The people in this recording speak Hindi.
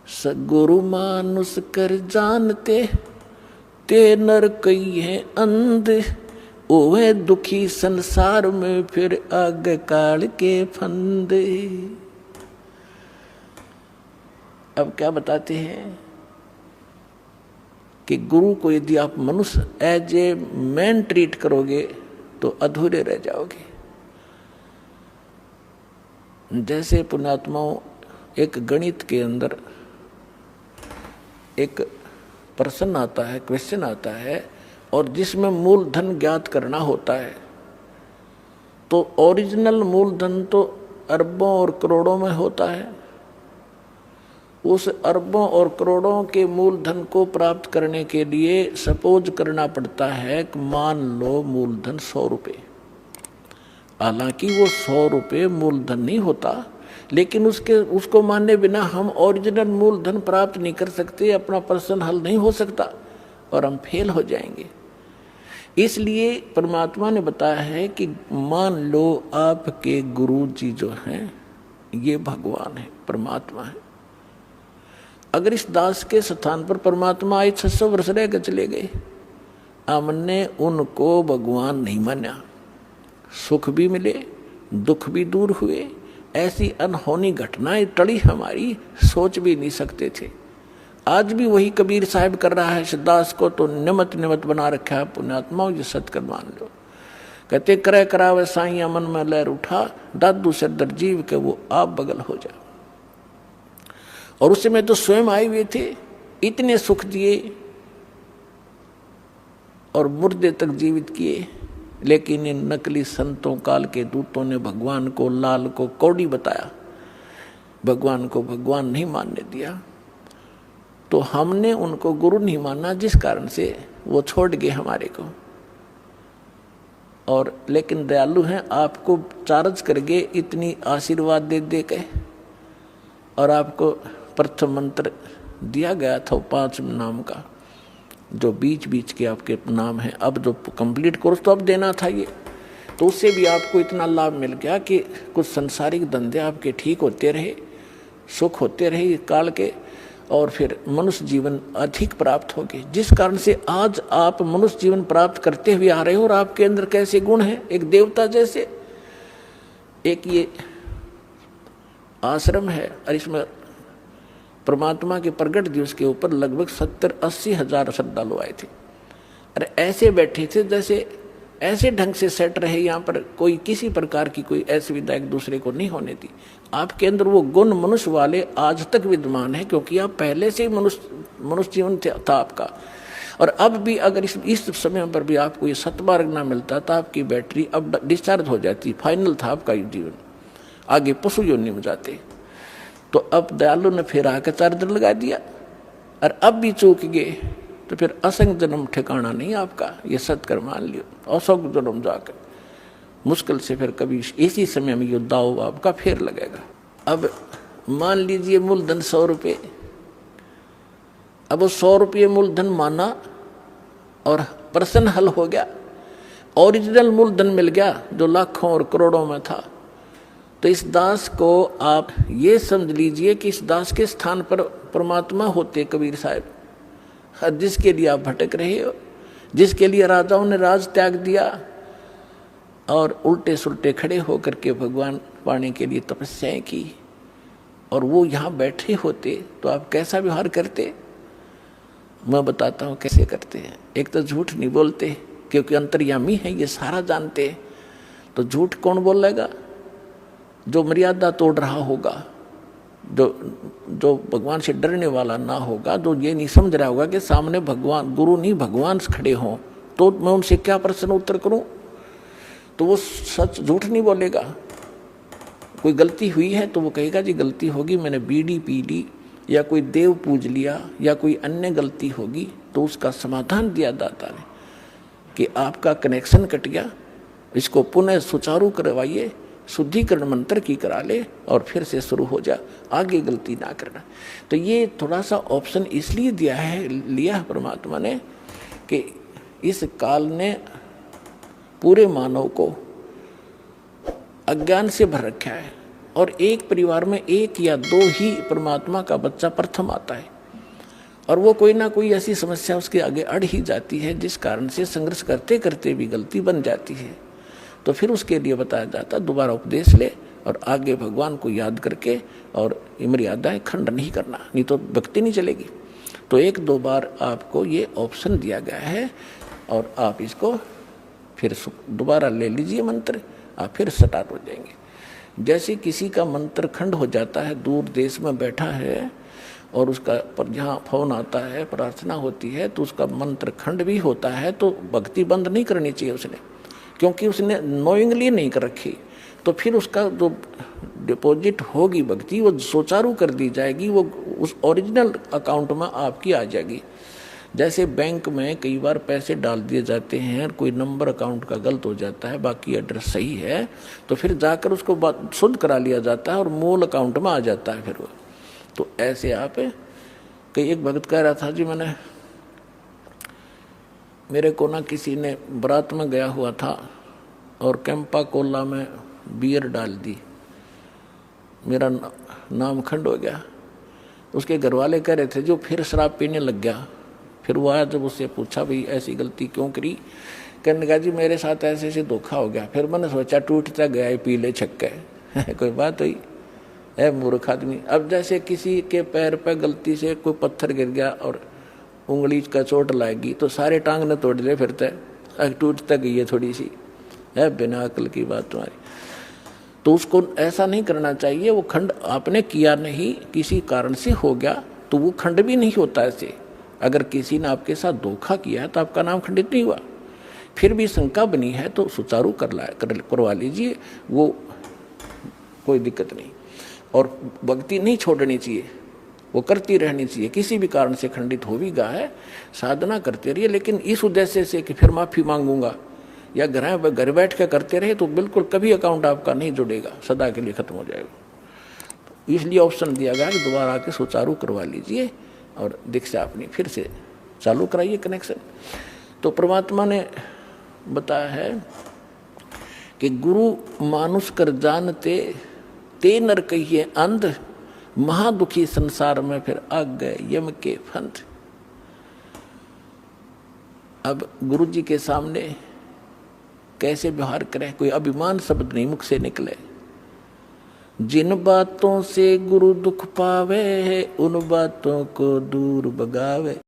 सगुरु मानुष कर जानते, ते नर कई है अंध, ओहे दुखी संसार में फिर आगे काल के फंदे। अब क्या बताते हैं कि गुरु को यदि आप मनुष्य एज ए मैन ट्रीट करोगे तो अधूरे रह जाओगे। जैसे पुण्यात्माओं, एक गणित के अंदर एक प्रश्न आता है, क्वेश्चन आता है, और जिसमें मूलधन ज्ञात करना होता है, तो ओरिजिनल मूलधन तो अरबों और करोड़ों में होता है। उस अरबों और करोड़ों के मूलधन को प्राप्त करने के लिए सपोज करना पड़ता है कि मान लो मूलधन 100 रुपये। हालांकि वो 100 रुपये मूलधन नहीं होता, लेकिन उसको माने बिना हम ओरिजिनल मूलधन प्राप्त नहीं कर सकते, अपना प्रश्न हल नहीं हो सकता और हम फेल हो जाएंगे। इसलिए परमात्मा ने बताया है कि मान लो आपके गुरु जी जो हैं ये भगवान है, परमात्मा है। अगर इस दास के स्थान पर परमात्मा आए 600 वर्ष रह कर चले गए, हमने उनको भगवान नहीं माना, सुख भी मिले, दुख भी दूर हुए, ऐसी अनहोनी घटनाएं टली हमारी, सोच भी नहीं सकते थे। आज भी वही कबीर साहब कर रहा है, दास को तो निमत निमत बना रखा है। पुण्यात्माओं ये सत्य मान लो। कहते करे करावे साइया मन में लहर उठा, दादू से दर जीव के वो आप बगल हो जा। और उस समय तो स्वयं आए हुए थे, इतने सुख दिए और मुर्दे तक जीवित किए, लेकिन इन नकली संतों काल के दूतों ने भगवान को, लाल को कौड़ी बताया, भगवान को भगवान नहीं मानने दिया। तो हमने उनको गुरु नहीं माना, जिस कारण से वो छोड़ गए हमारे को। और लेकिन दयालु हैं, आपको चार्ज कर गए इतनी आशीर्वाद दे दे के, और आपको प्रथम मंत्र दिया गया था 5 नाम का, जो बीच बीच के आपके नाम है। अब जो कंप्लीट कोर्स तो अब देना था ये, तो उससे भी आपको इतना लाभ मिल गया कि कुछ संसारिक धंधे आपके ठीक होते रहे, सुख होते रहे काल के, और फिर मनुष्य जीवन अधिक प्राप्त हो गए। जिस कारण से आज आप मनुष्य जीवन प्राप्त करते हुए आ रहे हो, और आपके अंदर कैसे गुण हैं, एक देवता जैसे। एक ये आश्रम है और इसमें परमात्मा के प्रगट दिवस के ऊपर लगभग 70-80 हजार श्रद्धालु आए थे। अरे ऐसे बैठे थे जैसे ऐसे ढंग से सेट रहे, यहाँ पर कोई किसी प्रकार की कोई असुविधा एक दूसरे को नहीं होने दी। आपके अंदर वो गुण मनुष्य वाले आज तक विद्यमान है, क्योंकि आप पहले से ही मनुष्य जीवन था आपका। और अब भी अगर इस समय पर भी आपको ये सतमार्ग ना मिलता तो आपकी बैटरी अब डिस्चार्ज हो जाती, फाइनल था आपका ये जीवन, आगे पशु योनि में जाते। तो अब दयालु ने फिर आकर चार्जर लगा दिया, और अब भी चूक गए तो फिर असंग जन्म ठिकाना नहीं आपका, ये सत्कर मान लियो। असंग जन्म जाकर मुश्किल से फिर कभी इसी समय में ये दाव आपका फिर लगेगा। अब मान लीजिए मूलधन 100 रुपये, अब वो 100 रुपये मूलधन माना और प्रश्न हल हो गया, ओरिजिनल मूलधन मिल गया जो लाखों और करोड़ों में था। तो इस दास को आप ये समझ लीजिए कि इस दास के स्थान पर परमात्मा होते कबीर साहब, जिसके लिए आप भटक रहे हो, जिसके लिए राजाओं ने राज त्याग दिया और उल्टे सुल्टे खड़े होकर के भगवान पाने के लिए तपस्याएं की, और वो यहाँ बैठे होते तो आप कैसा व्यवहार करते। मैं बताता हूँ कैसे करते हैं। एक तो झूठ नहीं बोलते, क्योंकि अंतर्यामी है, ये सारा जानते हैं। तो झूठ कौन बोलेगा? जो मर्यादा तोड़ रहा होगा, जो भगवान से डरने वाला ना होगा, जो ये नहीं समझ रहा होगा कि सामने भगवान, गुरु नहीं भगवान खड़े हों, तो मैं उनसे क्या प्रश्न उत्तर करूं, तो वो सच झूठ नहीं बोलेगा। कोई गलती हुई है तो वो कहेगा जी गलती होगी, मैंने बीड़ी पी ली या कोई देव पूज लिया या कोई अन्य गलती होगी, तो उसका समाधान दिया दाता ने कि आपका कनेक्शन कट गया, इसको पुनः सुचारू करवाइए, शुद्धिकरण मंत्र की करा ले और फिर से शुरू हो जा, आगे गलती ना करना। तो ये थोड़ा सा ऑप्शन इसलिए दिया है, लिया है परमात्मा ने कि इस काल ने पूरे मानव को अज्ञान से भर रखा है, और एक परिवार में एक या दो ही परमात्मा का बच्चा प्रथम आता है, और वो कोई ना कोई ऐसी समस्या उसके आगे अड़ ही जाती है जिस कारण से संघर्ष करते करते भी गलती बन जाती है। तो फिर उसके लिए बताया जाता दोबारा उपदेश ले और आगे भगवान को याद करके और मर्यादाएं खंड नहीं करना, नहीं तो भक्ति नहीं चलेगी। तो एक दो बार आपको ये ऑप्शन दिया गया है और आप इसको फिर दोबारा ले लीजिए मंत्र, आप फिर स्टार्ट हो जाएंगे। जैसे किसी का मंत्र खंड हो जाता है, दूर देश में बैठा है और उसका पर जहाँ फोन आता है, प्रार्थना होती है, तो उसका मंत्र खंड भी होता है, तो भक्ति बंद नहीं करनी चाहिए उसने, क्योंकि उसने नोइंगली नहीं कर रखी। तो फिर उसका जो डिपॉजिट होगी भक्ति वो सुचारू कर दी जाएगी, वो उस ओरिजिनल अकाउंट में आपकी आ जाएगी। जैसे बैंक में कई बार पैसे डाल दिए जाते हैं, कोई नंबर अकाउंट का गलत हो जाता है, बाकी एड्रेस सही है, तो फिर जाकर उसको शुद्ध करा लिया जाता है और मूल अकाउंट में आ जाता है फिर वो। तो ऐसे आप कई, एक भगत कह रहा था जी, मेरे को ना किसी ने बारात में गया हुआ था और कैंपा कोला में बियर डाल दी, मेरा नाम खंड हो गया। उसके घर वाले कह रहे थे जो फिर शराब पीने लग गया। फिर वो आया, जब उससे पूछा भाई ऐसी गलती क्यों करी, कहने लगा जी मेरे साथ ऐसे ऐसे धोखा हो गया। फिर मैंने सोचा टूटता गया पी ले छक्के कोई बात हुई है मूर्ख आदमी। अब जैसे किसी के पैर पे गलती से कोई पत्थर गिर गया और उंगली का चोट लाएगी तो सारे टांग ने तोड़ ले, फिर टूट तक गई है थोड़ी सी, है बिना अकल की बात तुम्हारी। तो उसको ऐसा नहीं करना चाहिए। वो खंड आपने किया नहीं, किसी कारण से हो गया, तो वो खंड भी नहीं होता ऐसे। अगर किसी ने आपके साथ धोखा किया है तो आपका नाम खंडित नहीं हुआ। फिर भी शंका बनी है तो सुचारू करवा लीजिए, वो कोई दिक्कत नहीं। और भक्ति नहीं छोड़नी चाहिए, वो करती रहनी चाहिए। किसी भी कारण से खंडित हो भी गया है, साधना करते रहिए, लेकिन इस उद्देश्य से कि फिर माफी मांगूंगा या घर बैठ के करते रहे तो बिल्कुल कभी अकाउंट आपका नहीं जुड़ेगा, सदा के लिए खत्म हो जाएगा। इसलिए ऑप्शन दिया गया कि दोबारा आके सुचारू करवा लीजिए और दीक्षा अपनी फिर से चालू कराइए कनेक्शन। तो परमात्मा ने बताया है कि गुरु मानुष कर जानते ते नर कहिए अंध, महादुखी संसार में फिर आ गए यम के फंद। अब गुरु जी के सामने कैसे व्यवहार करें, कोई अभिमान शब्द नहीं मुख से निकले। जिन बातों से गुरु दुख पावे, उन बातों को दूर भगावे।